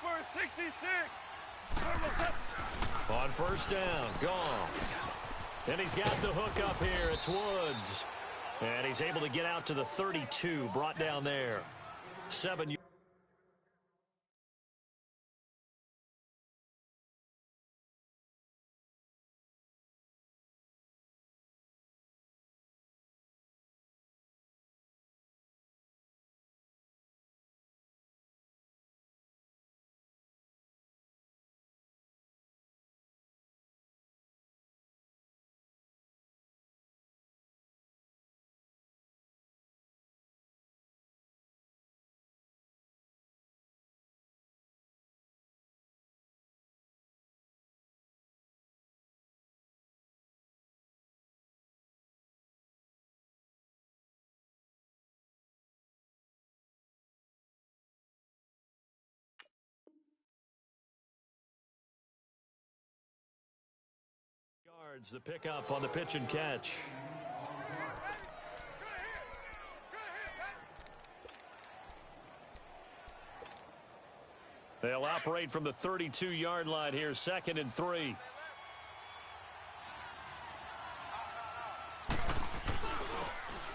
for 66. On first down, gone. And he's got the hook up here. It's Woods. And he's able to get out to the 32, brought down there. 7 yards. The pickup on the pitch and catch. They'll operate from the 32-yard line here, 2nd and 3.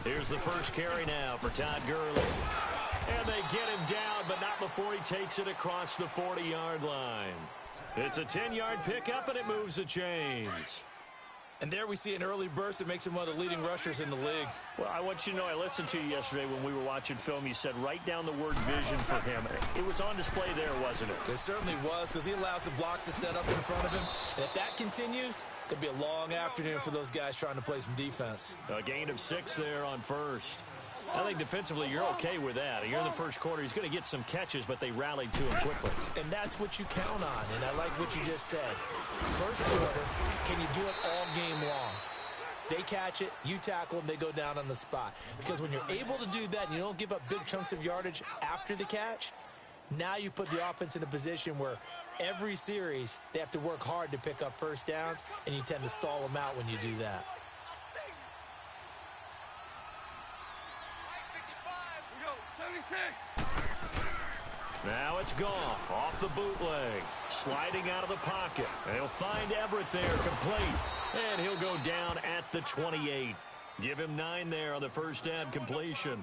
Here's the first carry now for Todd Gurley. And they get him down, but not before he takes it across the 40-yard line. It's a 10-yard pickup, and it moves the chains. And there we see an early burst that makes him one of the leading rushers in the league. Well, I want you to know, I listened to you yesterday when we were watching film. You said write down the word vision for him. It was on display there, wasn't it? It certainly was, because he allows the blocks to set up in front of him. And if that continues, it'll be a long afternoon for those guys trying to play some defense. A gain of 6 there on first. I think defensively you're okay with that. You're in the first quarter. He's going to get some catches, but they rallied to him quickly. And that's what you count on, and I like what you just said. First quarter, can you do it all game long? They catch it, you tackle them, they go down on the spot. Because when you're able to do that and you don't give up big chunks of yardage after the catch, now you put the offense in a position where every series they have to work hard to pick up first downs, and you tend to stall them out when you do that. Now it's Goff off the bootleg, sliding out of the pocket. They'll find Everett there, complete, and he'll go down at the 28. Give him 9 there on the first down completion.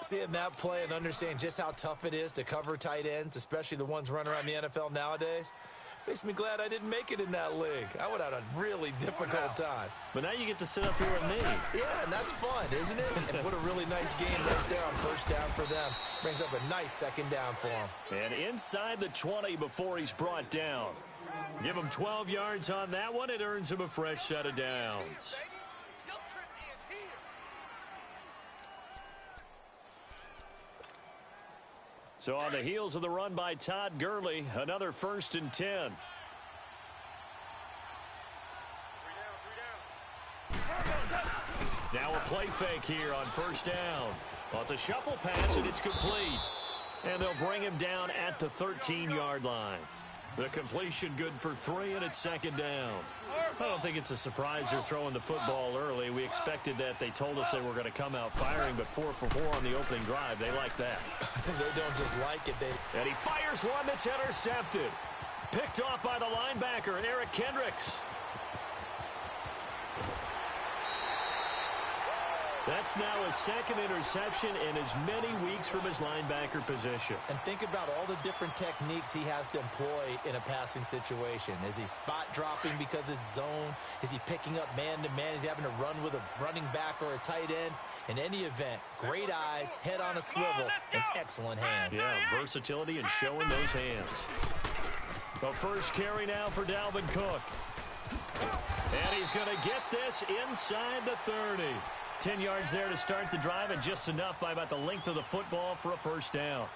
Seeing that play and understanding just how tough it is to cover tight ends, especially the ones running around the NFL nowadays, makes me glad I didn't make it in that league. I would have had a really difficult time. But now you get to sit up here with me. Yeah, and that's fun, isn't it? And what a really nice game right there on first down for them. Brings up a nice second down for them. And inside the 20 before he's brought down. Give him 12 yards on that one. It earns him a fresh set of downs. So on the heels of the run by Todd Gurley, another 1st and 10. Now a play fake here on first down. Well, it's a shuffle pass, and it's complete. And they'll bring him down at the 13-yard line. The completion good for 3, and it's 2nd down. I don't think it's a surprise they're throwing the football early. We expected that. They told us they were going to come out firing, but 4 for 4 on the opening drive. They like that. They don't just like it. And he fires one that's intercepted. Picked off by the linebacker, Eric Kendricks. That's now his 2nd interception in as many weeks from his linebacker position. And think about all the different techniques he has to employ in a passing situation. Is he spot dropping because it's zone? Is he picking up man-to-man? Is he having to run with a running back or a tight end? In any event, great eyes, head on a swivel, and excellent hands. Yeah, versatility and showing those hands. The first carry now for Dalvin Cook. And he's going to get this inside the 30. 10 yards there to start the drive, and just enough by about the length of the football for a first down.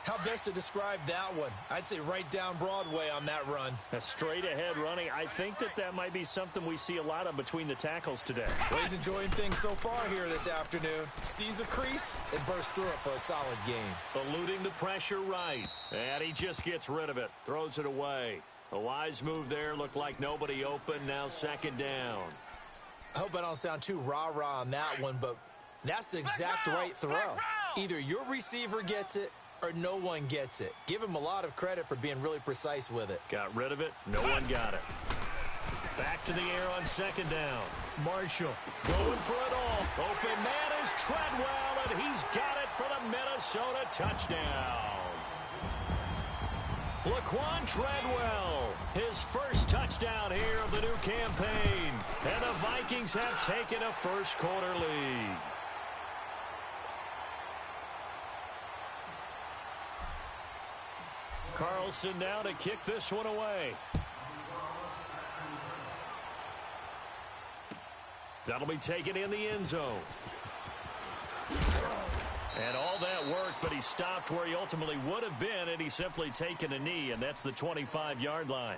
How best to describe that one? I'd say right down Broadway on that run. A straight ahead running. I think that might be something we see a lot of between the tackles today. Well, he's enjoying things so far here this afternoon. Sees a crease and bursts through it for a solid game. Eluding the pressure right. And he just gets rid of it. Throws it away. A wise move there. Looked like nobody open. Now 2nd down. I hope I don't sound too rah-rah on that one, but that's the exact right throw. Either your receiver gets it or no one gets it. Give him a lot of credit for being really precise with it. Got rid of it. No one got it. Back to the air on second down. Marshall going for it all. Open man is Treadwell, and he's got it for the Minnesota touchdown. Laquan Treadwell, his first touchdown here of the new campaign. And the Vikings have taken a first-quarter lead. Carlson now to kick this one away. That'll be taken in the end zone. And all that worked, but he stopped where he ultimately would have been, and he's simply taken a knee, and that's the 25-yard line.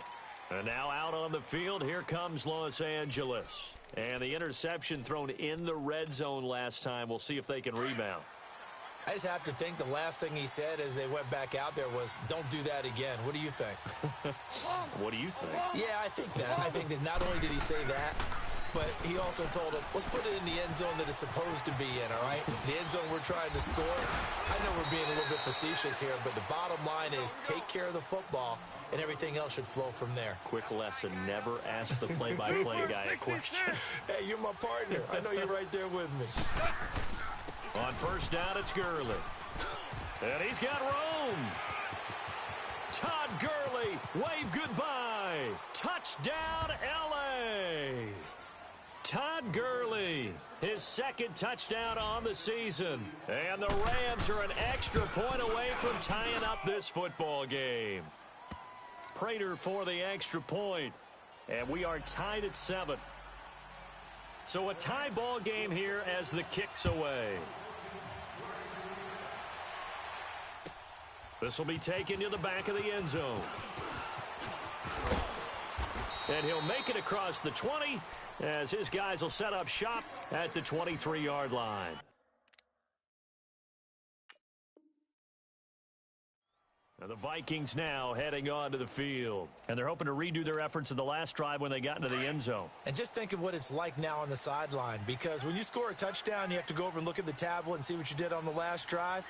And now out on the field, here comes Los Angeles. And the interception thrown in the red zone last time. We'll see if they can rebound. I just have to think the last thing he said as they went back out there was, don't do that again. What do you think? What do you think? Yeah, I think that. I think that not only did he say that, but he also told him, let's put it in the end zone that it's supposed to be in, all right? The end zone we're trying to score. I know we're being a little bit facetious here, but the bottom line is take care of the football, and everything else should flow from there. Quick lesson, never ask the play-by-play guy a question. Hey, you're my partner. I know you're right there with me. On first down, it's Gurley. And he's got room. Todd Gurley, wave goodbye. Touchdown, L.A. Todd Gurley, his second touchdown on the season. And the Rams are an extra point away from tying up this football game. Prater for the extra point. And we are tied at 7. So a tie ball game here as the kick's away. This will be taken to the back of the end zone. And he'll make it across the 20 as his guys will set up shop at the 23-yard line. Now the Vikings now heading onto the field. And they're hoping to redo their efforts in the last drive when they got into the end zone. And just think of what it's like now on the sideline, because when you score a touchdown, you have to go over and look at the tablet and see what you did on the last drive.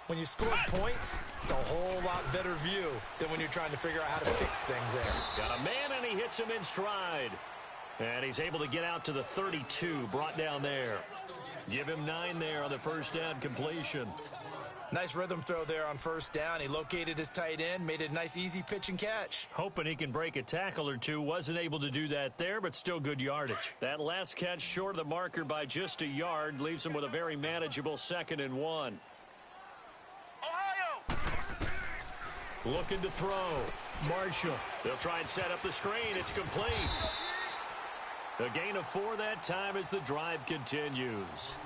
When you score points, it's a whole lot better view than when you're trying to figure out how to fix things there. Got a man, and he hits him in stride. And he's able to get out to the 32, brought down there. Give him 9 there on the first down completion. Nice rhythm throw there on first down. He located his tight end, made it a nice, easy pitch and catch. Hoping he can break a tackle or two. Wasn't able to do that there, but still good yardage. That last catch short of the marker by just a yard leaves him with a very manageable 2nd and 1. Looking to throw. Marshall. They'll try and set up the screen. It's complete. A gain of 4 that time as the drive continues.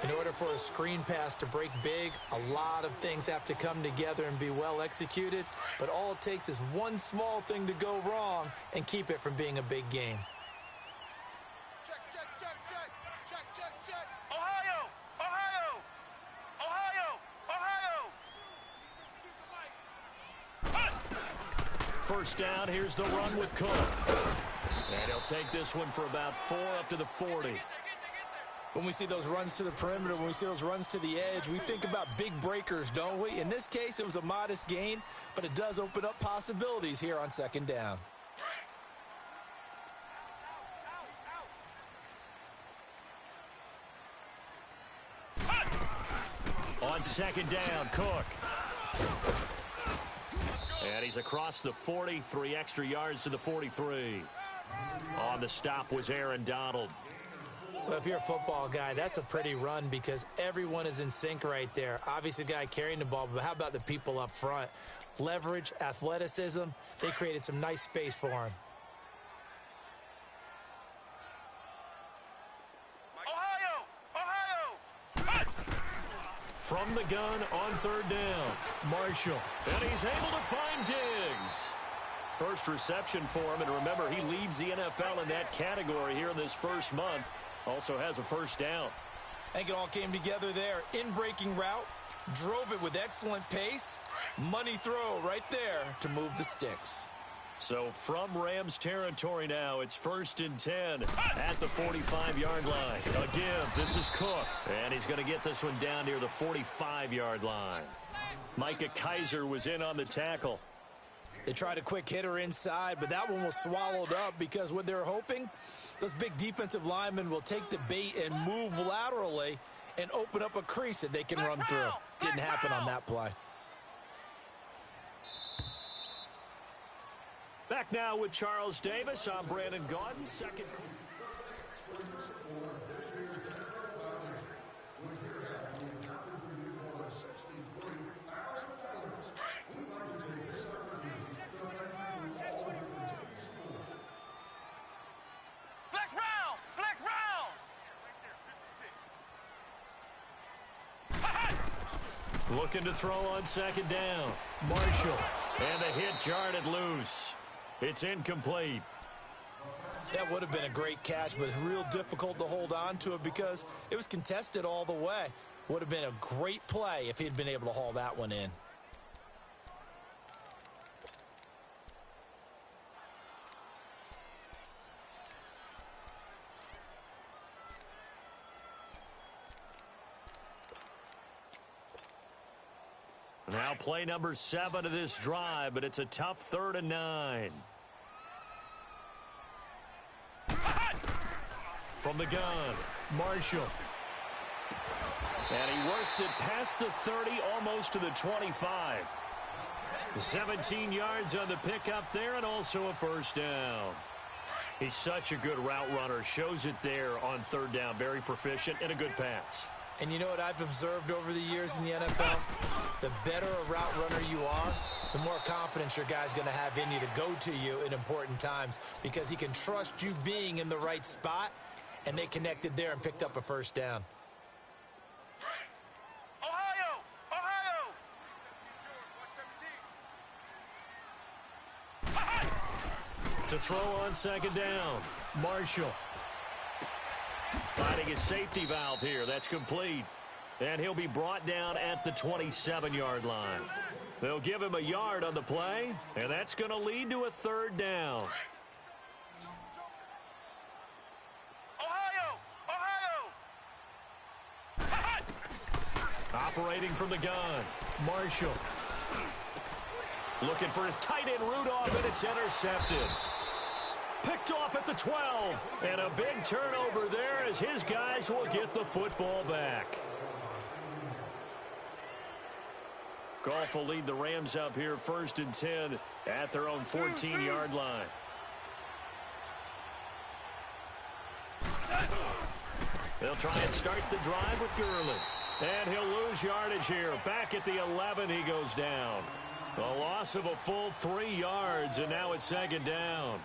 In order for a screen pass to break big, a lot of things have to come together and be well executed. But all it takes is one small thing to go wrong and keep it from being a big game. First down, here's the run with Cook. And he'll take this one for about 4 up to the 40. When we see those runs to the perimeter, when we see those runs to the edge, we think about big breakers, don't we? In this case, it was a modest gain, but it does open up possibilities here on second down. On second down, Cook. And he's across the 40, 3 extra yards to the 43. On the stop was Aaron Donald. Well, if you're a football guy, that's a pretty run because everyone is in sync right there. Obviously, the guy carrying the ball, but how about the people up front? Leverage, athleticism, they created some nice space for him. From the gun on third down, Marshall. And he's able to find Diggs. First reception for him, and remember, he leads the NFL in that category here in this first month. Also has a first down. I think it all came together there. In-breaking route, drove it with excellent pace. Money throw right there to move the sticks. So from Rams territory now, it's 1st and 10 at the 45-yard line. Again, this is Cook, and he's going to get this one down near the 45-yard line. Micah Kaiser was in on the tackle. They tried a quick hitter inside, but that one was swallowed up because what they're hoping, those big defensive linemen will take the bait and move laterally and open up a crease that they can run through. Didn't happen on that play. Back now with Charles Davis. I'm Brandon Gaudin. Second. Looking to throw on second down. Marshall. And the hit jarred loose. It's incomplete. That would have been a great catch, but it's real difficult to hold on to it because it was contested all the way. Would have been a great play if he'd been able to haul that one in. Now play number 7 of this drive, but it's a tough 3rd and 9. From the gun, Marshall. And he works it past the 30, almost to the 25. 17 yards on the pickup there, and also a first down. He's such a good route runner. Shows it there on 3rd down. Very proficient and a good pass. And you know what I've observed over the years in the NFL? The better a route runner you are, the more confidence your guy's going to have in you to go to you in important times because he can trust you being in the right spot, and they connected there and picked up a first down. Ohio! To throw on second down, Marshall. Finding his safety valve here. That's complete. And he'll be brought down at the 27-yard line. They'll give him a yard on the play, and that's going to lead to a 3rd down. Operating from the gun, Marshall. Looking for his tight end Rudolph, and it's intercepted. Picked off at the 12, and a big turnover there as his guys will get the football back. Goff will lead the Rams up here 1st and 10 at their own 14-yard line. They'll try and start the drive with Gurley. And he'll lose yardage here. Back at the 11, he goes down. A loss of a full 3 yards, and now it's 2nd down.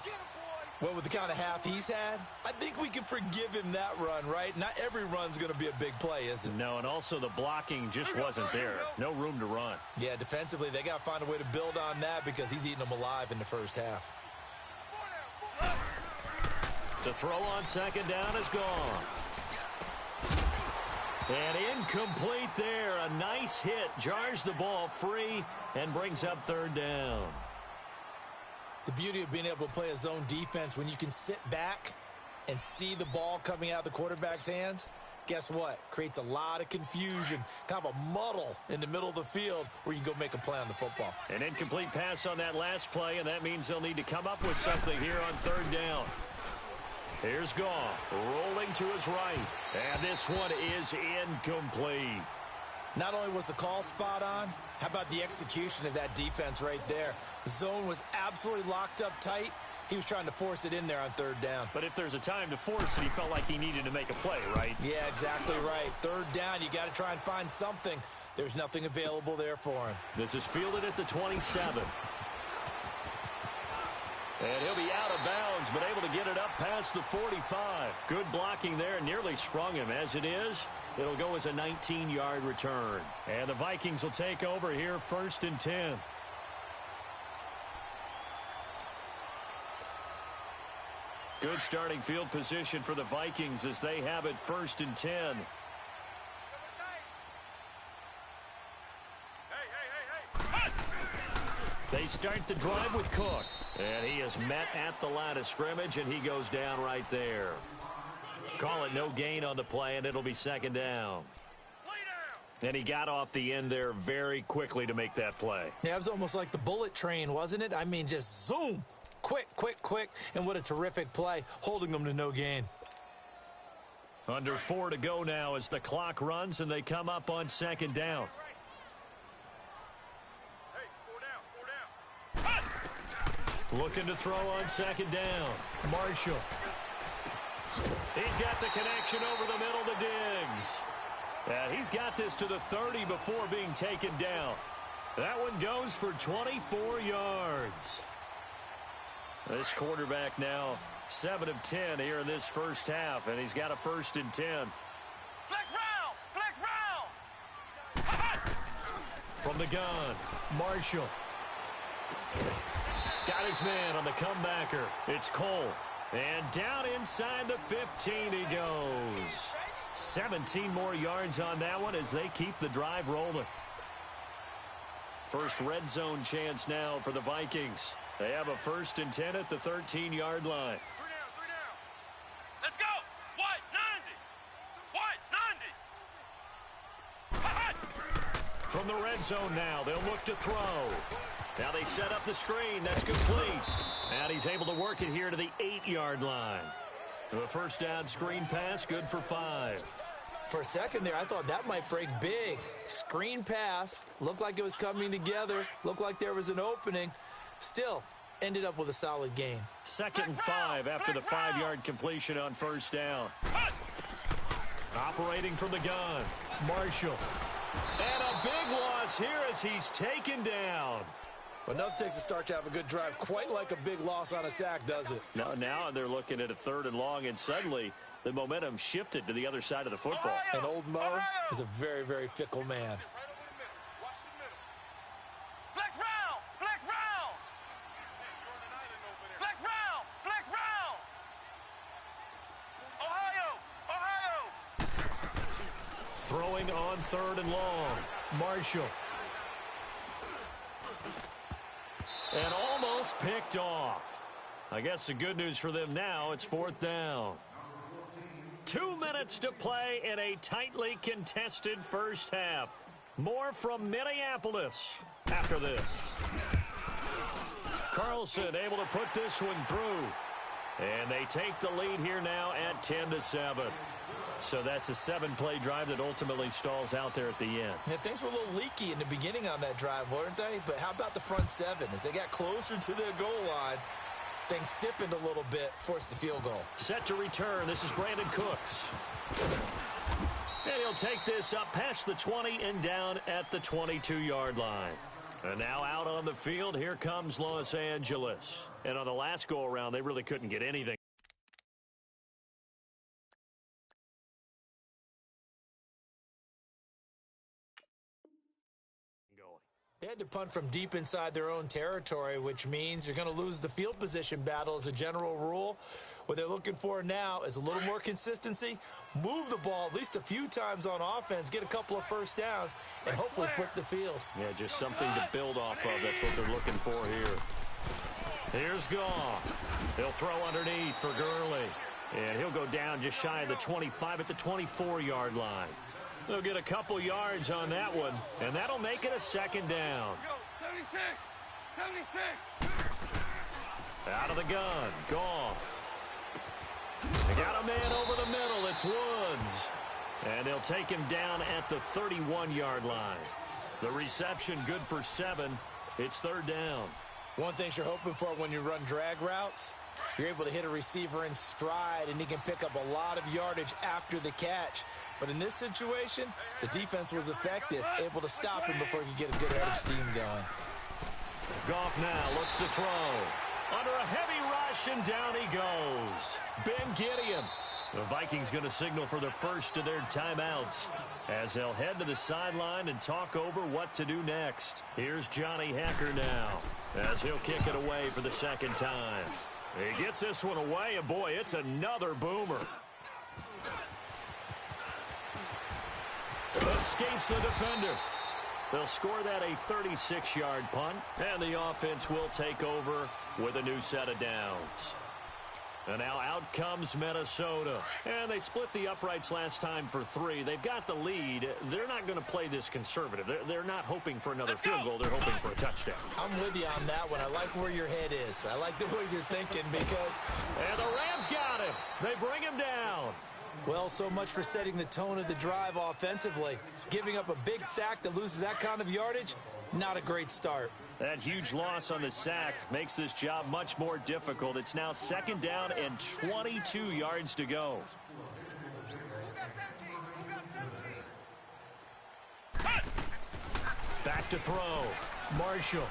Well, with the kind of half he's had, I think we can forgive him that run, right? Not every run's going to be a big play, is it? No, and also the blocking just wasn't there. No room to run. Yeah, defensively, they got to find a way to build on that because he's eating them alive in the first half. To throw on second down is gone. And incomplete there. A nice hit. Jars the ball free and brings up 3rd down. The beauty of being able to play a zone defense when you can sit back and see the ball coming out of the quarterback's hands, guess what? Creates a lot of confusion, kind of a muddle in the middle of the field where you can go make a play on the football. An incomplete pass on that last play, and that means they'll need to come up with something here on 3rd down. Here's Goff, rolling to his right, and this one is incomplete. Not only was the call spot on, how about the execution of that defense right there? The zone was absolutely locked up tight. He was trying to force it in there on 3rd down. But if there's a time to force it, he felt like he needed to make a play, right? Yeah, exactly right. 3rd down, you got to try and find something. There's nothing available there for him. This is fielded at the 27. And he'll be out of bounds, but able to get it up past the 45. Good blocking there, nearly sprung him. As it is, it'll go as a 19-yard return. And the Vikings will take over here 1st and 10. Good starting field position for the Vikings as they have it 1st and 10. They start the drive with Cook. And he is met at the line of scrimmage, and he goes down right there. Call it no gain on the play, and it'll be 2nd down. And he got off the end there very quickly to make that play. Yeah, it was almost like the bullet train, wasn't it? I mean, just zoom. Quick, quick, quick. And what a terrific play, holding them to no gain. Under 4 to go now as the clock runs and they come up on second down. Looking to throw on second down. Marshall. He's got the connection over the middle to Diggs. And he's got this to the 30 before being taken down. That one goes for 24 yards. This quarterback now 7 of 10 here in this first half, and he's got a 1st and 10. Flex round! Flex round! From the gun, Marshall. Got his man on the comebacker. It's Cole. And down inside the 15 he goes. 17 more yards on that one as they keep the drive rolling. First red zone chance now for the Vikings. They have a 1st and 10 at the 13-yard line. 3 down. Let's go! White, 90! From the red zone now, they'll look to throw. Now they set up the screen. That's complete. And he's able to work it here to the 8-yard line. The first down screen pass, good for 5. For a second there, I thought that might break big. Screen pass, looked like it was coming together, looked like there was an opening. Still, ended up with a solid gain. 2nd and 5 after the 5-yard completion on first down. Operating from the gun, Marshall. And a big loss here as he's taken down. Well, enough takes a start to have a good drive, quite like a big loss on a sack, does it? Now they're looking at a 3rd and long, and suddenly the momentum shifted to the other side of the football. And old Mo is a very, very fickle man. Flex round! Flex round! Flex round! Flex round! Ohio! Throwing on 3rd and long, Marshall. And almost picked off. I guess the good news for them now, it's 4th down. 2 minutes to play in a tightly contested first half. More from Minneapolis after this. Carlson able to put this one through. And they take the lead here now at 10-7. So that's a 7-play drive that ultimately stalls out there at the end. Yeah, things were a little leaky in the beginning on that drive, weren't they? But how about the front 7? As they got closer to their goal line, things stiffened a little bit, forced the field goal. Set to return. This is Brandon Cooks. And he'll take this up past the 20 and down at the 22-yard line. And now out on the field, here comes Los Angeles. And on the last go-around, they really couldn't get anything. They had to punt from deep inside their own territory, which means you're going to lose the field position battle as a general rule. What they're looking for now is a little more consistency, move the ball at least a few times on offense, get a couple of first downs, and hopefully flip the field. Yeah, just something to build off of. That's what they're looking for here. Here's Goff. He'll throw underneath for Gurley. And he'll go down just shy of the 25 at the 24-yard line. They'll get a couple yards on that one, and that'll make it a 2nd down. 76! Out of the gun, Goff. They got a man over the middle. It's Woods. And they'll take him down at the 31-yard line. The reception good for 7. It's 3rd down. One thing you're hoping for when you run drag routes, you're able to hit a receiver in stride, and he can pick up a lot of yardage after the catch. But in this situation, the defense was effective, able to stop him before he could get a good head of steam going. Goff now looks to throw. Under a heavy rush, and down he goes. Ben Gideon. The Vikings going to signal for the first of their timeouts as they'll head to the sideline and talk over what to do next. Here's Johnny Hecker now as he'll kick it away for the 2nd time. He gets this one away, and boy, it's another boomer. Escapes the defender. They'll score that a 36-yard punt, and the offense will take over with a new set of downs. And now out comes Minnesota. And they split the uprights last time for 3. They've got the lead. They're not going to play this conservative. They're not hoping for another field goal. They're hoping for a touchdown. I'm with you on that one. I like where your head is. I like the way you're thinking because... And the Rams got him. They bring him down. Well, so much for setting the tone of the drive offensively. Giving up a big sack that loses that kind of yardage, not a great start. That huge loss on the sack makes this job much more difficult. It's now 2nd down and 22 yards to go. Back to throw. Marshall.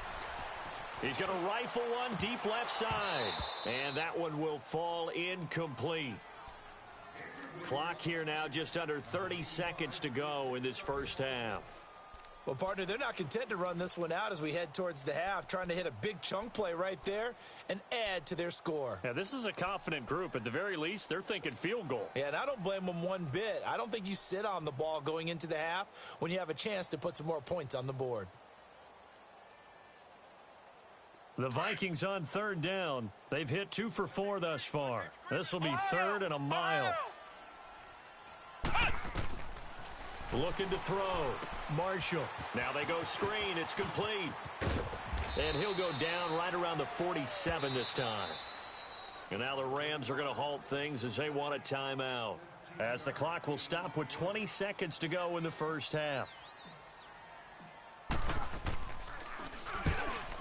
He's going to rifle one deep left side. And that one will fall incomplete. Clock here now just under 30 seconds to go in this first half. Well, partner, they're not content to run this one out as we head towards the half, trying to hit a big chunk play right there and add to their score. Yeah, this is a confident group. At the very least, they're thinking field goal. Yeah, and I don't blame them one bit. I don't think you sit on the ball going into the half when you have a chance to put some more points on the board. The Vikings on 3rd down. They've hit 2 for 4 thus far. This will be 3rd and a mile. Looking to throw. Marshall. Now they go screen. It's complete. And he'll go down right around the 47 this time. And now the Rams are going to halt things as they want a timeout. As the clock will stop with 20 seconds to go in the first half.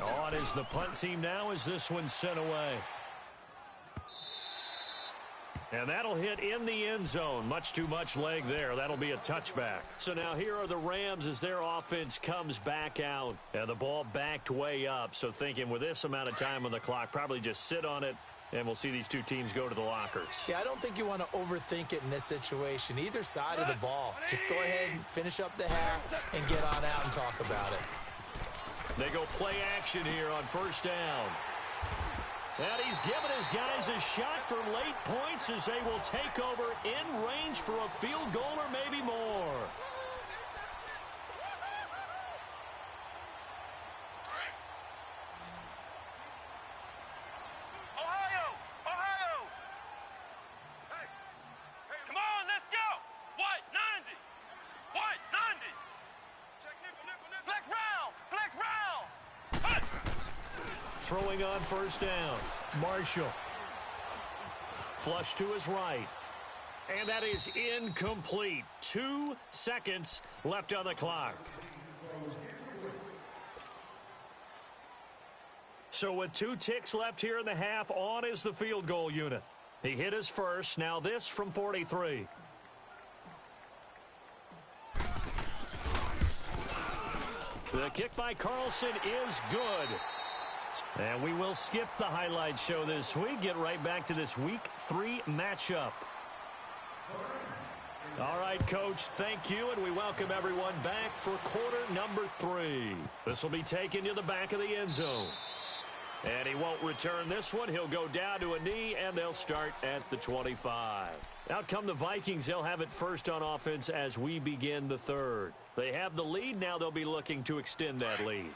On is the punt team now as this one's sent away. And that'll hit in the end zone. Much too much leg there. That'll be a touchback. So now here are the Rams as their offense comes back out. And the ball backed way up. So thinking with this amount of time on the clock, probably just sit on it, and we'll see these two teams go to the lockers. Yeah, I don't think you want to overthink it in this situation. Either side of the ball. Just go ahead and finish up the half and get on out and talk about it. They go play action here on 1st down. And he's given his guys a shot for late points as they will take over in range for a field goal or maybe more. Ohio! Ohio! Hey! Come on, let's go! White, 90! White, 90! Check nickel. Flex round! Flex round! Hey! Throwing on 1st down. Marshall. Flush to his right. And that is incomplete. 2 seconds left on the clock. So with 2 ticks left here in the half, on is the field goal unit. He hit his first. Now this from 43. The kick by Carlson is good. And we will skip the highlight show this week. Get right back to this Week 3 matchup. All right, Coach, thank you, and we welcome everyone back for quarter number 3. This will be taken to the back of the end zone. And he won't return this one. He'll go down to a knee, and they'll start at the 25. Out come the Vikings. They'll have it first on offense as we begin the 3rd. They have the lead. Now they'll be looking to extend that lead.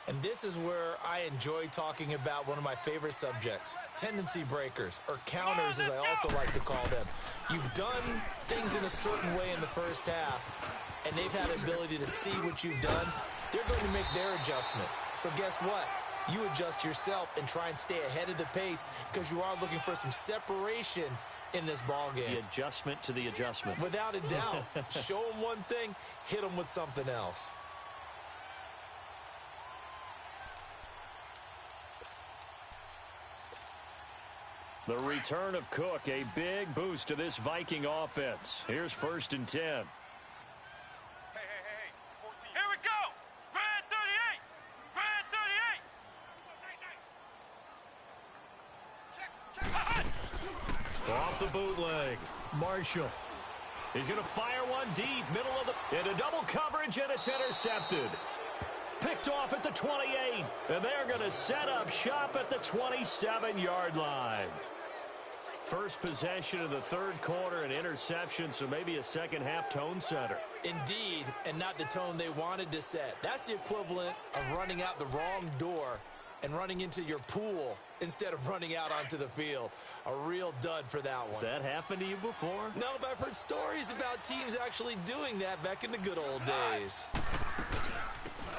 And this is where I enjoy talking about one of my favorite subjects, tendency breakers, or counters as I also like to call them. You've done things in a certain way in the first half, and they've had the ability to see what you've done. They're going to make their adjustments. So guess what? You adjust yourself and try and stay ahead of the pace because you are looking for some separation in this ball game. The adjustment to the adjustment. Without a doubt. Show them one thing, hit them with something else. The return of Cook, a big boost to this Viking offense. Here's 1st and 10. Hey. 14. Here we go! Red 38! Red 38! Check! Off the bootleg. Marshall. He's going to fire one deep, middle of the... into double coverage, and it's intercepted. Picked off at the 28. And they're going to set up shop at the 27-yard line. First possession of the 3rd quarter, an interception, so maybe a second-half tone setter. Indeed, and not the tone they wanted to set. That's the equivalent of running out the wrong door and running into your pool instead of running out onto the field. A real dud for that one. Has that happened to you before? No, but I've heard stories about teams actually doing that back in the good old days.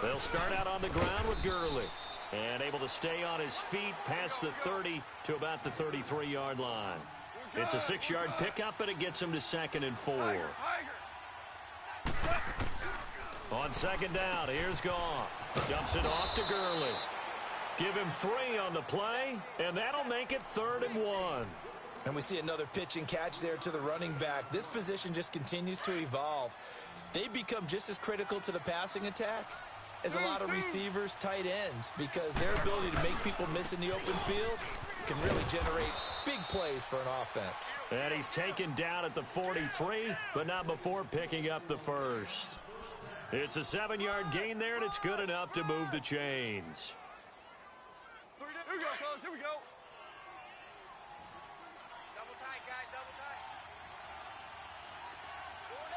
They'll start out on the ground with Gurley. And able to stay on his feet past the 30 to about the 33-yard line. It's a 6-yard pickup, and it gets him to 2nd and 4. On 2nd down, here's Goff. Dumps it off to Gurley. Give him 3 on the play, and that'll make it 3rd and 1. And we see another pitch and catch there to the running back. This position just continues to evolve. They become just as critical to the passing attack as a lot of receivers, tight ends, because their ability to make people miss in the open field can really generate big plays for an offense. And he's taken down at the 43, but not before picking up the first. It's a 7-yard gain there, and it's good enough to move the chains. Here we go, fellas. Here we go. Double tight, guys. Double tight. Forward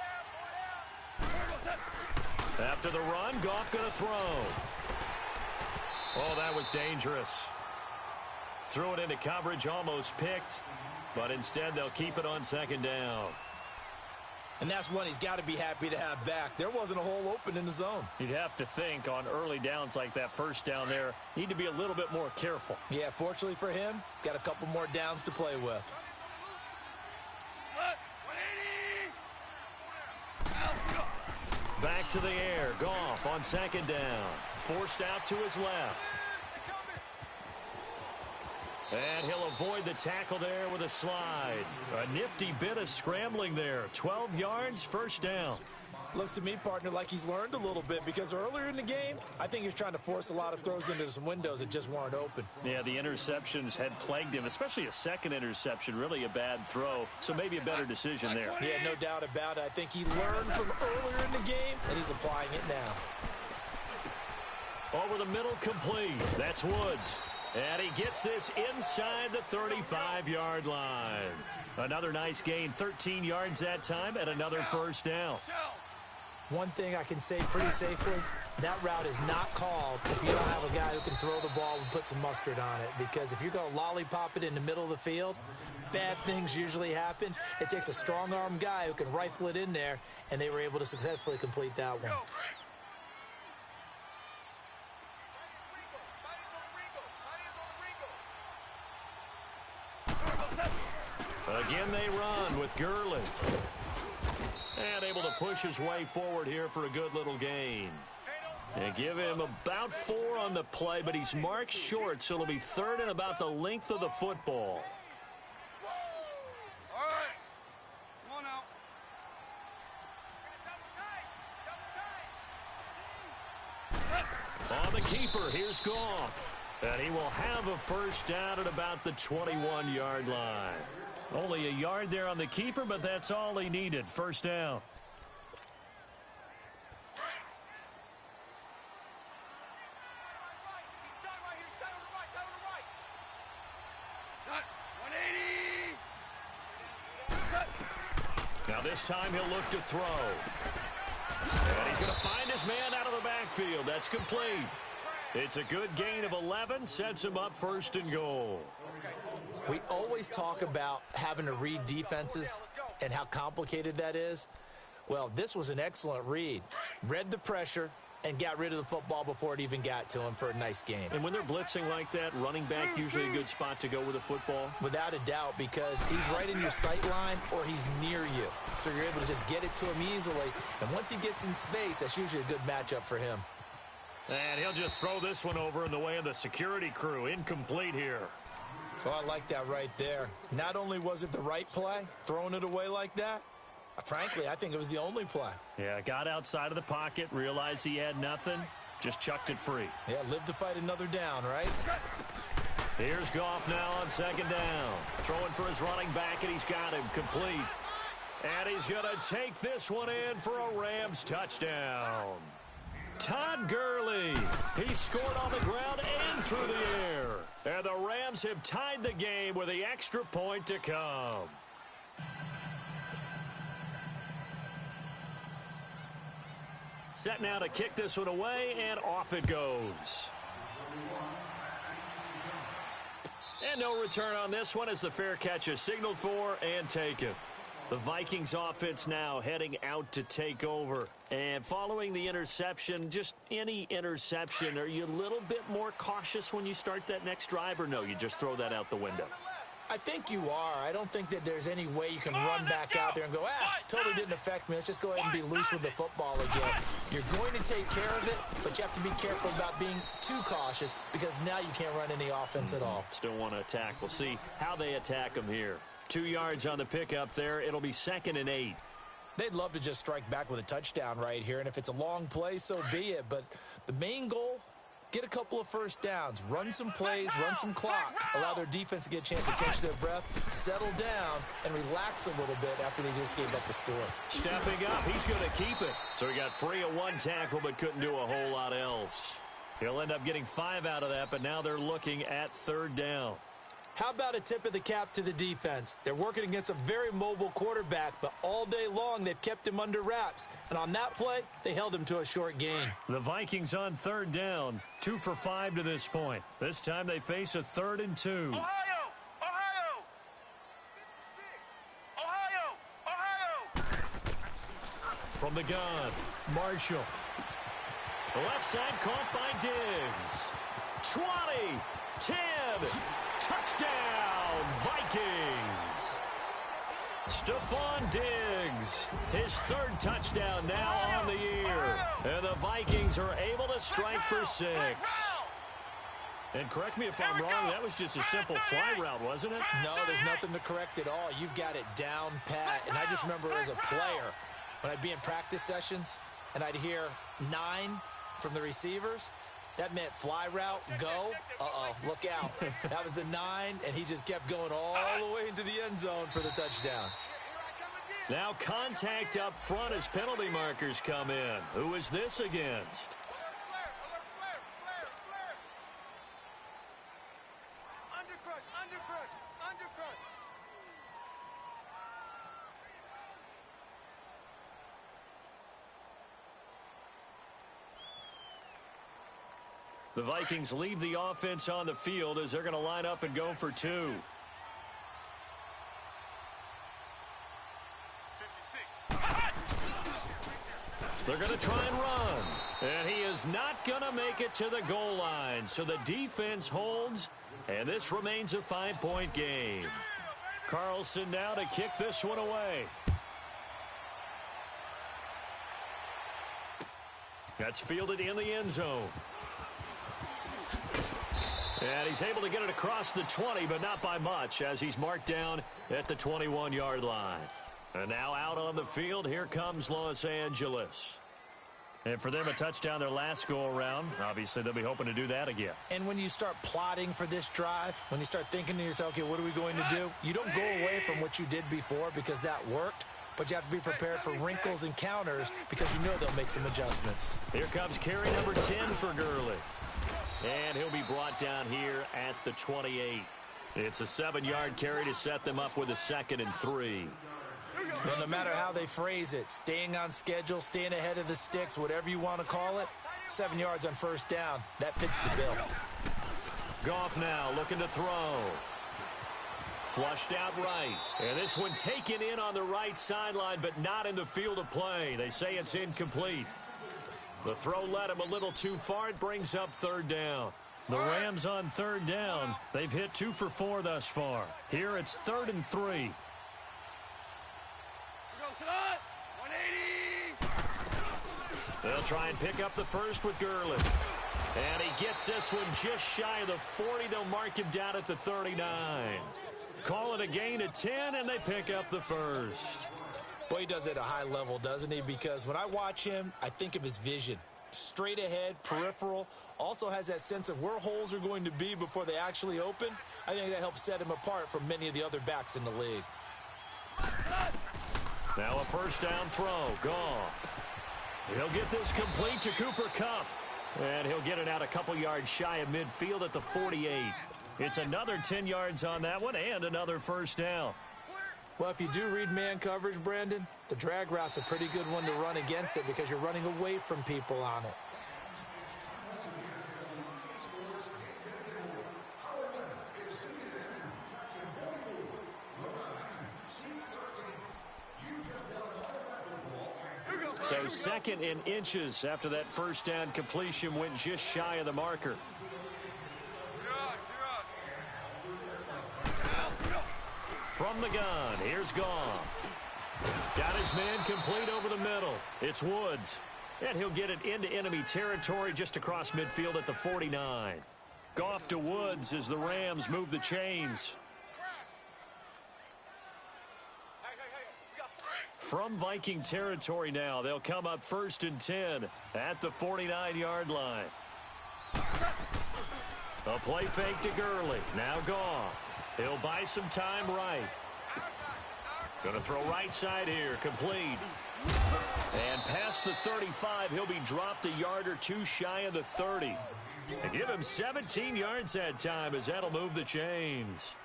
down. After the run, Goff going to throw. Oh, that was dangerous. Threw it into coverage, almost picked, but instead they'll keep it on 2nd down. And that's one he's got to be happy to have back. There wasn't a hole open in the zone. You'd have to think on early downs like that first down there, need to be a little bit more careful. Yeah, fortunately for him, got a couple more downs to play with. Back to the air. Goff on 2nd down. Forced out to his left. And he'll avoid the tackle there with a slide. A nifty bit of scrambling there. 12 yards, 1st down. Looks to me, partner, like he's learned a little bit, because earlier in the game, I think he was trying to force a lot of throws into some windows that just weren't open. Yeah, the interceptions had plagued him, especially a second interception, really a bad throw. So maybe a better decision there. Yeah, no doubt about it. I think he learned from earlier in the game, and he's applying it now. Over the middle, complete. That's Woods. And he gets this inside the 35-yard line. Another nice gain, 13 yards that time, and another 1st down. One thing I can say pretty safely, that route is not called if you don't have a guy who can throw the ball and put some mustard on it. Because if you're going to lollipop it in the middle of the field, bad things usually happen. It takes a strong-arm guy who can rifle it in there, and they were able to successfully complete that one. Again, they run with Gurley. And able to push his way forward here for a good little gain. And give him about 4 on the play, but he's marked short, so it'll be 3rd and about the length of the football. All right. Come on now. On the keeper, here's Goff. And he will have a 1st down at about the 21-yard line. Only a yard there on the keeper, but that's all he needed. 1st down. Now this time he'll look to throw. And he's going to find his man out of the backfield. That's complete. It's a good gain of 11, sets him up 1st and goal. We always talk about having to read defenses and how complicated that is. Well, this was an excellent read. Read the pressure and got rid of the football before it even got to him for a nice game. And when they're blitzing like that, running back usually a good spot to go with a football? Without a doubt, because he's right in your sight line or he's near you. So you're able to just get it to him easily. And once he gets in space, that's usually a good matchup for him. And he'll just throw this one over in the way of the security crew. Incomplete here. Oh, I like that right there. Not only was it the right play, throwing it away like that, frankly, I think it was the only play. Yeah, got outside of the pocket, realized he had nothing, just chucked it free. Yeah, live to fight another down, right? Here's Goff now on 2nd down. Throwing for his running back, and he's got him complete. And he's going to take this one in for a Rams touchdown. Todd Gurley. He scored on the ground and through the air. And the Rams have tied the game with the extra point to come. Set now to kick this one away, and off it goes. And no return on this one as the fair catch is signaled for and taken. The Vikings offense now heading out to take over. And following the interception, just any interception, are you a little bit more cautious when you start that next drive, or no, you just throw that out the window? I think you are. I don't think that there's any way you can run back out there and go, totally didn't affect me. Let's just go ahead and be loose with the football again. You're going to take care of it, but you have to be careful about being too cautious because now you can't run any offense at all. Still want to attack. We'll see how they attack them here. 2 yards on the pickup there. It'll be 2nd and 8. They'd love to just strike back with a touchdown right here, and if it's a long play, so be it. But the main goal, get a couple of first downs, run some plays, run some clock, allow their defense to get a chance to catch their breath, settle down, and relax a little bit after they just gave up the score. Stepping up, he's going to keep it. So he got free of 1 tackle but couldn't do a whole lot else. He'll end up getting 5 out of that, but now they're looking at 3rd down. How about a tip of the cap to the defense? They're working against a very mobile quarterback, but all day long they've kept him under wraps. And on that play, they held him to a short gain. The Vikings on 3rd down, 2 for 5 to this point. This time they face a 3rd and 2. Ohio! From the gun, Marshall. The left side caught by Diggs. 20, 10, touchdown, Vikings. Stephon Diggs, his 3rd touchdown now on the year. And the Vikings are able to strike for 6. And correct me if I'm wrong, that was just a simple fly route, wasn't it? No, there's nothing to correct at all. You've got it down pat. And I just remember as a player, when I'd be in practice sessions and I'd hear 9 from the receivers, that meant fly route, go, look out. That was the 9, and he just kept going all the way into the end zone for the touchdown. Now contact up front as penalty markers come in. Who is this against? The Vikings leave the offense on the field as they're going to line up and go for 2. They're going to try and run. And he is not going to make it to the goal line. So the defense holds, and this remains a 5-point game. Carlson now to kick this one away. That's fielded in the end zone. And he's able to get it across the 20, but not by much, as he's marked down at the 21-yard line. And now out on the field, here comes Los Angeles. And for them, a touchdown their last go-around. Obviously, they'll be hoping to do that again. And when you start plotting for this drive, when you start thinking to yourself, okay, what are we going to do? You don't go away from what you did before because that worked, but you have to be prepared for wrinkles and counters because you know they'll make some adjustments. Here comes carry number 10 for Gurley. And he'll be brought down here at the 28. It's a 7-yard carry to set them up with a 2nd and 3. Well, no matter how they phrase it, staying on schedule, staying ahead of the sticks, whatever you want to call it, 7 yards on 1st down, that fits the bill. Goff now looking to throw. Flushed out right. And this one taken in on the right sideline, but not in the field of play. They say it's incomplete. The throw led him a little too far. It brings up 3rd down. The Rams on 3rd down. They've hit 2 for 4 thus far. Here it's 3rd and 3. 180. They'll try and pick up the first with Gurley. And he gets this one just shy of the 40. They'll mark him down at the 39. Call it a gain of 10, and they pick up the first. Boy, he does it at a high level, doesn't he? Because when I watch him, I think of his vision. Straight ahead, peripheral. Also has that sense of where holes are going to be before they actually open. I think that helps set him apart from many of the other backs in the league. Now a 1st down throw. Goff. He'll get this complete to Cooper Kupp. And he'll get it out a couple yards shy of midfield at the 48. It's another 10 yards on that one and another 1st down. Well, if you do read man coverage, Brandon, the drag route's a pretty good one to run against it because you're running away from people on it. So second in inches after that first down completion went just shy of the marker. From the gun, here's Goff. Got his man complete over the middle. It's Woods. And he'll get it into enemy territory just across midfield at the 49. Goff to Woods as the Rams move the chains. From Viking territory now, they'll come up 1st and 10 at the 49-yard line. A play fake to Gurley. Now Goff. He'll buy some time right. Going to throw right side here. Complete. And past the 35, he'll be dropped a yard or two shy of the 30. And give him 17 yards that time as that'll move the chains.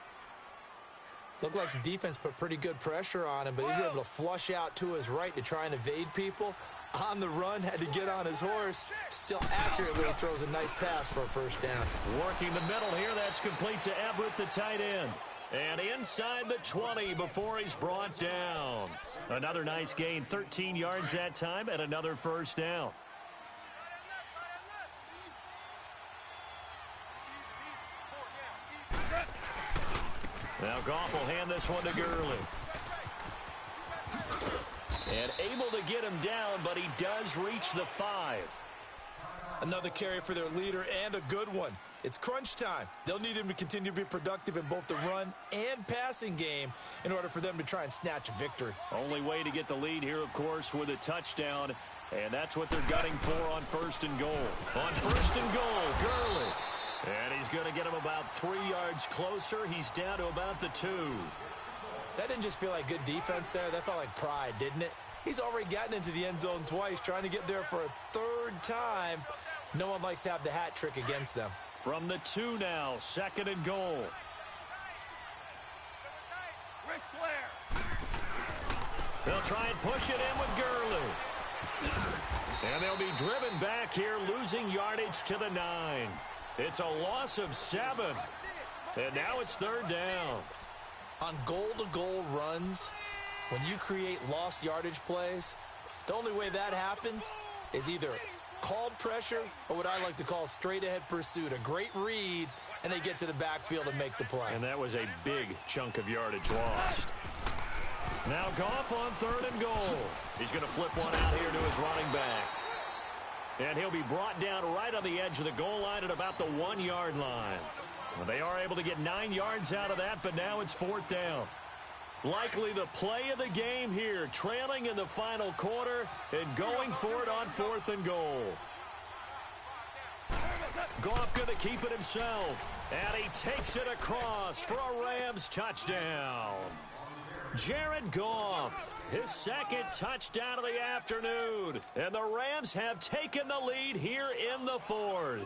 Looked like the defense put pretty good pressure on him, but he's able to flush out to his right to try and evade people. On the run, had to get on his horse. Still accurately throws a nice pass for a first down. Working the middle here, that's complete to Everett, the tight end. And inside the 20 before he's brought down. Another nice gain, 13 yards that time, and another first down. Now Goff will hand this one to Gurley. And able to get him down, but he does reach the 5. Another carry for their leader and a good one. It's crunch time. They'll need him to continue to be productive in both the run and passing game in order for them to try and snatch a victory. Only way to get the lead here, of course, with a touchdown. And that's what they're gunning for on 1st and goal. On 1st and goal, Gurley. And he's going to get him about 3 yards closer. He's down to about the 2. That didn't just feel like good defense there. That felt like pride, didn't it? He's already gotten into the end zone twice, trying to get there for a 3rd time. No one likes to have the hat trick against them. From the 2 now, 2nd and goal. They'll try and push it in with Gurley. And they'll be driven back here, losing yardage to the 9. It's a loss of 7. And now it's 3rd down. On goal-to-goal runs, when you create lost yardage plays, the only way that happens is either called pressure or what I like to call straight-ahead pursuit. A great read, and they get to the backfield and make the play. And that was a big chunk of yardage lost. Now Goff on 3rd and goal. He's going to flip one out here to his running back. And he'll be brought down right on the edge of the goal line at about the 1-yard line. Well, they are able to get 9 yards out of that, but now it's 4th down. Likely the play of the game here, trailing in the final quarter and going for it on 4th and goal. Goff going to keep it himself, and he takes it across for a Rams touchdown. Jared Goff, his 2nd touchdown of the afternoon, and the Rams have taken the lead here in the 4th.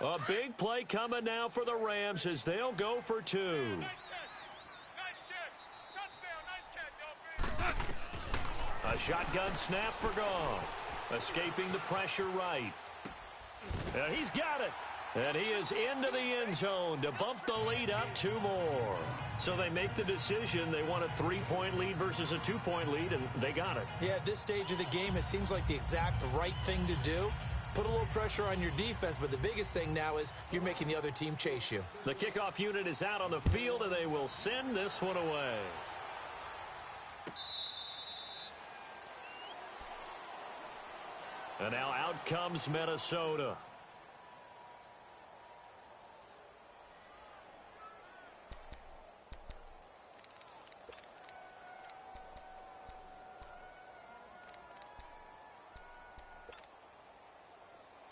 A big play coming now for the Rams as they'll go for 2. A shotgun snap for Goff. Escaping the pressure right. And he's got it. And he is into the end zone to bump the lead up 2 more. So they make the decision. They want a 3-point lead versus a 2-point lead, and they got it. Yeah, at this stage of the game, it seems like the exact right thing to do. Put a little pressure on your defense, but the biggest thing now is you're making the other team chase you. The kickoff unit is out on the field, and they will send this one away. And now out comes Minnesota.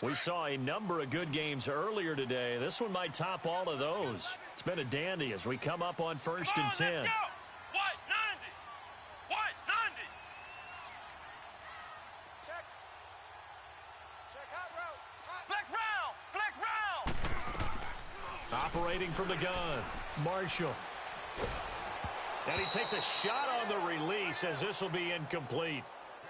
We saw a number of good games earlier today. This one might top all of those. It's been a dandy as we come up on 1st and 10. What 90? What 90? Check hot route. Flex round. Operating from the gun, Marshall. And he takes a shot on the release as this will be incomplete.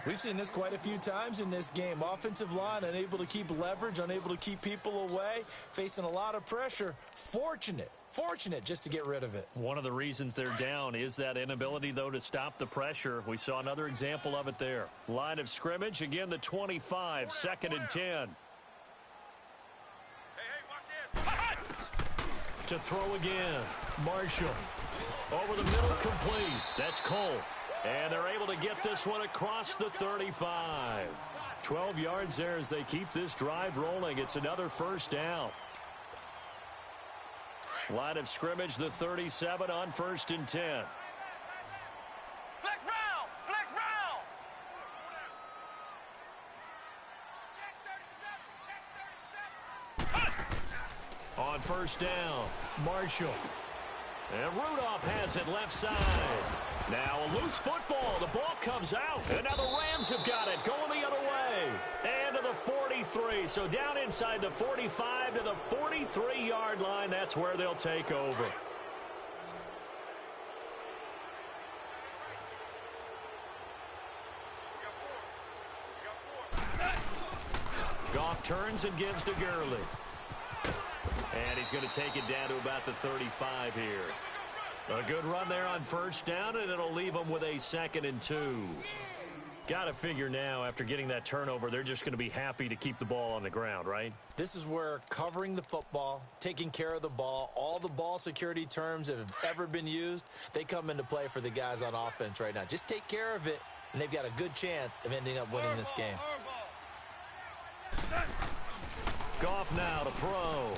We've seen this quite a few times in this game. Offensive line unable to keep leverage, unable to keep people away, facing a lot of pressure. Fortunate Fortunate just to get rid of it. One of the reasons they're down is that inability, though, to stop the pressure. We saw another example of it there. Line of scrimmage, again, the 25, 2nd and 10. To throw again, Marshall. Over the middle, complete. That's Cole. And they're able to get this one across the 35. 12 yards there as they keep this drive rolling. It's another first down. Line of scrimmage, the 37 on 1st and 10. Flex round! Flex round! Check 37! On 1st down, Marshall. And Rudolph has it left side. Now a loose football. The ball comes out. And now the Rams have got it going the other way. And to the 43. So down inside the 45 to the 43-yard line. That's where they'll take over. Goff turns and gives to Gurley. And he's going to take it down to about the 35 here. A good run there on 1st down, and it'll leave them with a 2nd and 2. Got to figure now, after getting that turnover, they're just going to be happy to keep the ball on the ground, right? This is where covering the football, taking care of the ball, all the ball security terms that have ever been used, they come into play for the guys on offense right now. Just take care of it, and they've got a good chance of ending up winning this game. Goff now to throw.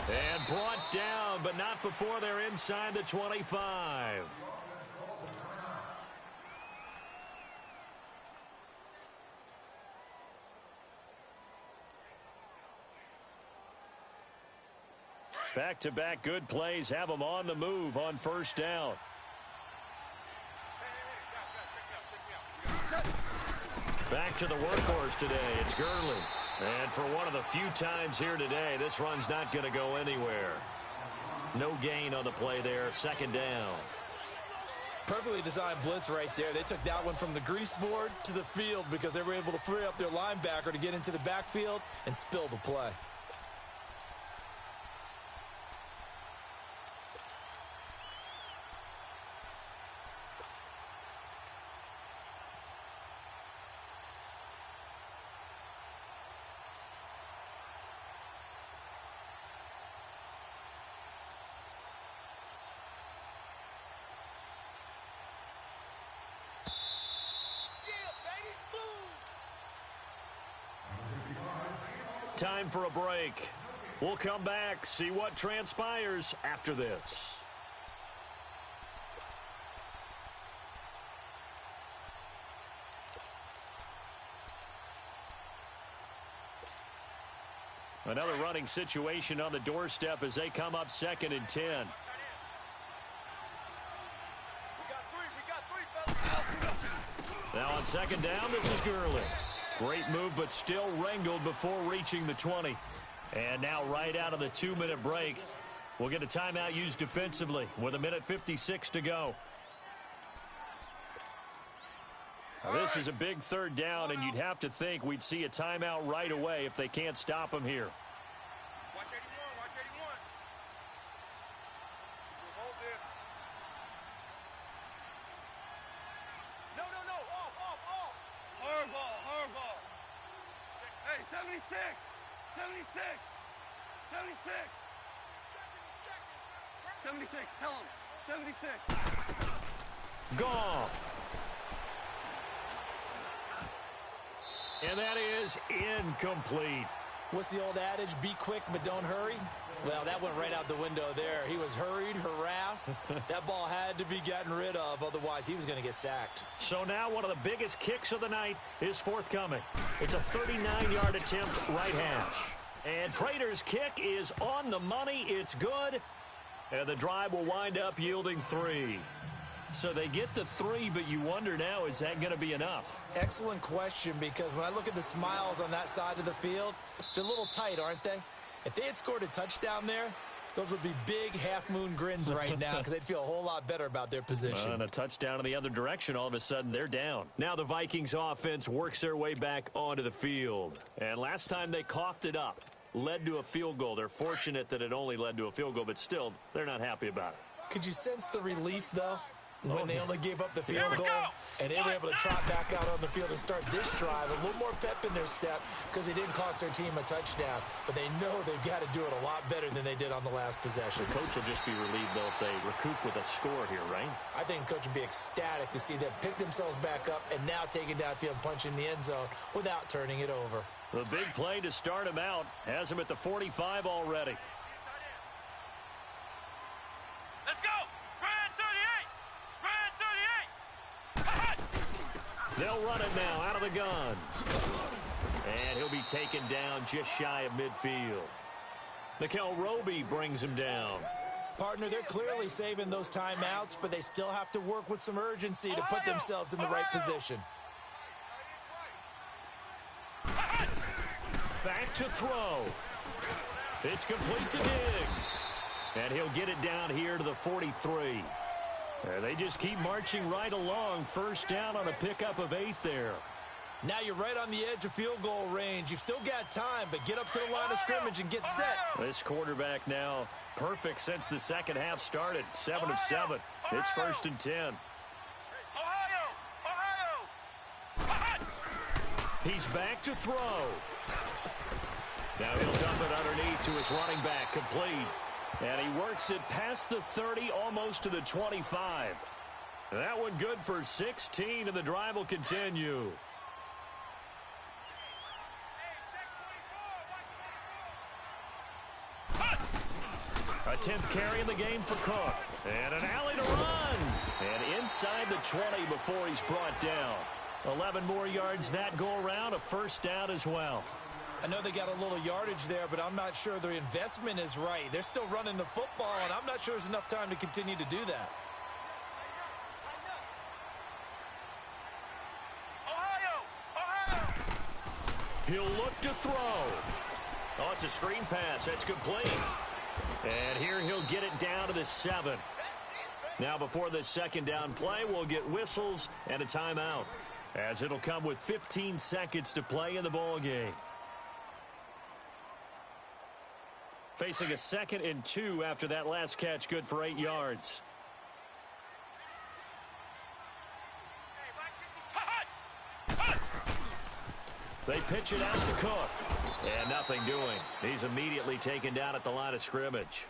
And brought down, but not before they're inside the 25. Back-to-back good plays have them on the move on 1st down. Back to the workhorse today. It's Gurley. And for one of the few times here today, this run's not going to go anywhere. No gain on the play there. 2nd down. Perfectly designed blitz right there. They took that one from the grease board to the field because they were able to free up their linebacker to get into the backfield and spill the play. Time for a break. We'll come back, see what transpires after this. Another running situation on the doorstep as they come up 2nd and 10. Now on 2nd down, this is Gurley. Great move, but still wrangled before reaching the 20. And now right out of the 2-minute break, we'll get a timeout used defensively with 1:56 to go. This is a big 3rd down, and you'd have to think we'd see a timeout right away if they can't stop him here. Watch 81, watch 81. Hold this. No, off. Horrible. Hey, 76, 76, 76. 76, tell him. 76. Goff. And that is incomplete. What's the old adage? Be quick, but don't hurry. Well, that went right out the window there. He was hurried, harassed. That ball had to be gotten rid of. Otherwise, he was going to get sacked. So now one of the biggest kicks of the night is forthcoming. It's a 39-yard attempt, right hash. And Prater's kick is on the money. It's good. And the drive will wind up yielding 3. So they get the 3, but you wonder now, is that going to be enough? Excellent question, because when I look at the smiles on that side of the field, they're a little tight, aren't they? If they had scored a touchdown there, those would be big half-moon grins right now because they'd feel a whole lot better about their position. And a touchdown in the other direction, all of a sudden they're down. Now the Vikings offense works their way back onto the field. And last time they coughed it up. led to a field goal. They're fortunate that it only led to a field goal, but still, they're not happy about it. Could you sense the relief, though, when they only gave up the field goal and they were able to trot back out on the field and start this drive? A little more pep in their step because they didn't cost their team a touchdown, but they know they've got to do it a lot better than they did on the last possession. The coach will just be relieved, though, if they recoup with a score here, right? I think the coach would be ecstatic to see them pick themselves back up and now take it downfield and punch in the end zone without turning it over. The big play to start him out has him at the 45 already. Let's go! Brand 38! Brand 38! They'll run it now out of the gun. And he'll be taken down just shy of midfield. Mikel Roby brings him down. Partner, they're clearly saving those timeouts, but they still have to work with some urgency to put themselves in the right position. Back to throw. It's complete to Diggs. And he'll get it down here to the 43. They just keep marching right along. First down on a pickup of 8 there. Now you're right on the edge of field goal range. You've still got time, but get up to the line of scrimmage and get set. This quarterback now perfect since the second half started. 7 of 7. It's 1st and 10. He's back to throw. Now he'll dump it underneath to his running back, complete. And he works it past the 30, almost to the 25. That one good for 16, and the drive will continue. A 10th carry in the game for Cook. And an alley to run. And inside the 20 before he's brought down. 11 more yards that go around, a first down as well. I know they got a little yardage there, but I'm not sure their investment is right. They're still running the football, and I'm not sure there's enough time to continue to do that. He'll look to throw. Oh, it's a screen pass. That's complete. And here he'll get it down to the 7. Now before this second down play, we'll get whistles and a timeout, as it'll come with 15 seconds to play in the ball game. Facing a 2nd and 2 after that last catch, good for 8 yards. They pitch it out to Cook. And nothing doing. He's immediately taken down at the line of scrimmage.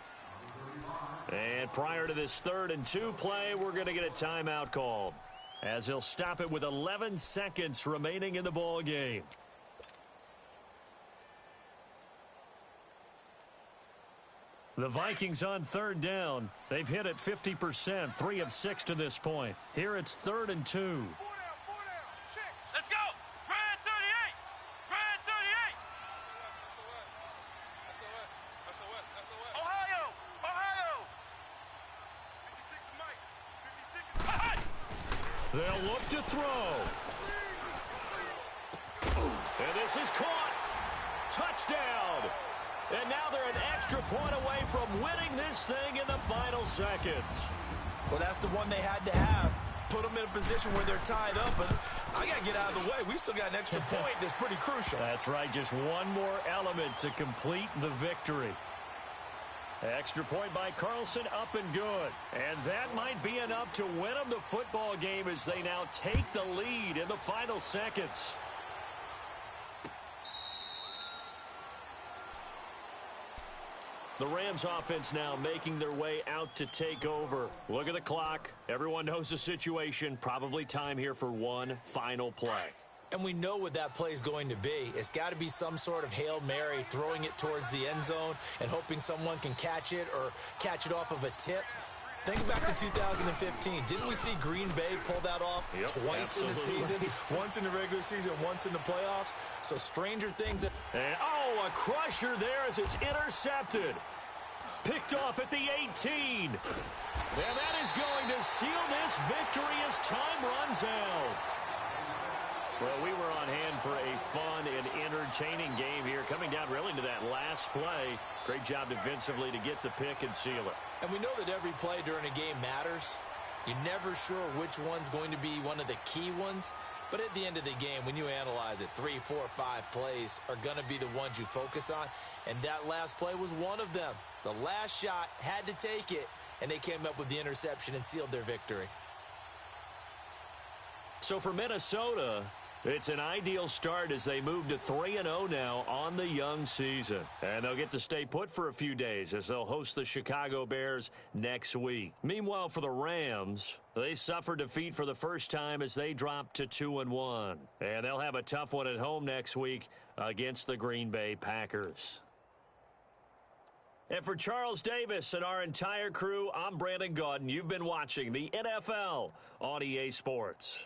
And prior to this 3rd and 2 play, we're going to get a timeout called, as he'll stop it with 11 seconds remaining in the ball game. The Vikings on 3rd down. They've hit it 50%, 3 of 6 to this point. Here it's 3rd and 2. 4 down. Let's go! Brand 38! Brand 38! SOS. Ohio! 56 Mike. 56 They'll look to throw. And this is caught. Touchdown. And now they're an extra point away from winning this thing in the final seconds. Well, that's the one they had to have. Put them in a position where they're tied up, but I got to get out of the way. We still got an extra point that's pretty crucial. That's right. Just one more element to complete the victory. Extra point by Carlson, up and good. And that might be enough to win them the football game as they now take the lead in the final seconds. The Rams offense now making their way out to take over. Look at the clock. Everyone knows the situation. Probably time here for one final play. And we know what that play is going to be. It's got to be some sort of Hail Mary, throwing it towards the end zone and hoping someone can catch it or catch it off of a tip. Think back to 2015. Didn't we see Green Bay pull that off twice in the season? Once in the regular season, once in the playoffs. So stranger things. And, oh, a crusher there as it's intercepted. Picked off at the 18. And that is going to seal this victory as time runs out. Well, we were on hand for a fun and entertaining game here, coming down really to that last play. Great job defensively to get the pick and seal it. And we know that every play during a game matters. You're never sure which one's going to be one of the key ones. But at the end of the game, when you analyze it, 3, 4, 5 plays are going to be the ones you focus on, and that last play was one of them. The last shot had to take it, and they came up with the interception and sealed their victory. So for Minnesota, it's an ideal start as they move to 3-0 now on the young season. And they'll get to stay put for a few days as they'll host the Chicago Bears next week. Meanwhile, for the Rams, they suffered defeat for the first time as they dropped to 2-1. And they'll have a tough one at home next week against the Green Bay Packers. And for Charles Davis and our entire crew, I'm Brandon Gaudin. You've been watching the NFL on EA Sports.